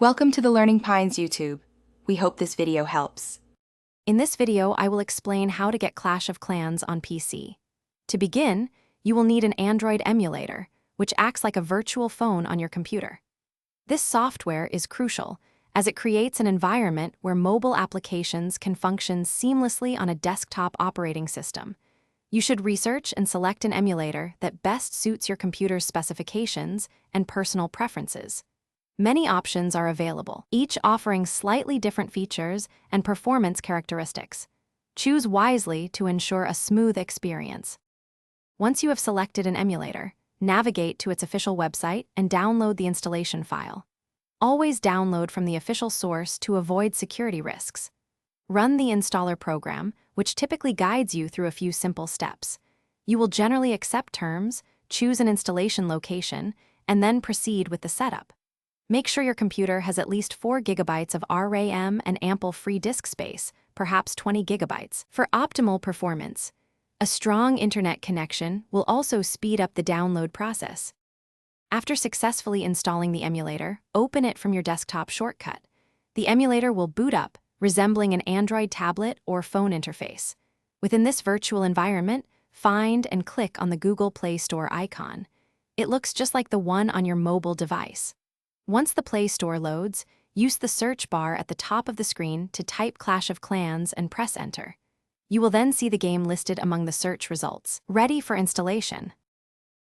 Welcome to the Learning Pines YouTube. We hope this video helps. In this video, I will explain how to get Clash of Clans on PC. To begin, you will need an Android emulator, which acts like a virtual phone on your computer. This software is crucial, as it creates an environment where mobile applications can function seamlessly on a desktop operating system. You should research and select an emulator that best suits your computer's specifications and personal preferences. Many options are available, each offering slightly different features and performance characteristics. Choose wisely to ensure a smooth experience. Once you have selected an emulator, navigate to its official website and download the installation file. Always download from the official source to avoid security risks. Run the installer program, which typically guides you through a few simple steps. You will generally accept terms, choose an installation location, and then proceed with the setup. Make sure your computer has at least 4 GB of RAM and ample free disk space, perhaps 20 GB, for optimal performance. A strong internet connection will also speed up the download process. After successfully installing the emulator, open it from your desktop shortcut. The emulator will boot up, resembling an Android tablet or phone interface. Within this virtual environment, find and click on the Google Play Store icon. It looks just like the one on your mobile device. Once the Play Store loads, use the search bar at the top of the screen to type Clash of Clans and press Enter. You will then see the game listed among the search results, ready for installation.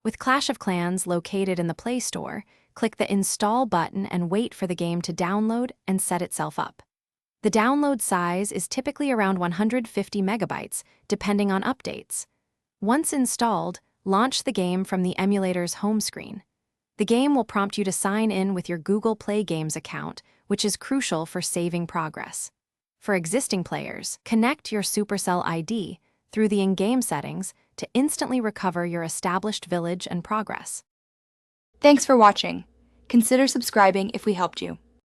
With Clash of Clans located in the Play Store, click the Install button and wait for the game to download and set itself up. The download size is typically around 150 megabytes, depending on updates. Once installed, launch the game from the emulator's home screen. The game will prompt you to sign in with your Google Play Games account, which is crucial for saving progress. For existing players, connect your Supercell ID through the in-game settings to instantly recover your established village and progress. Thanks for watching. Consider subscribing if we helped you.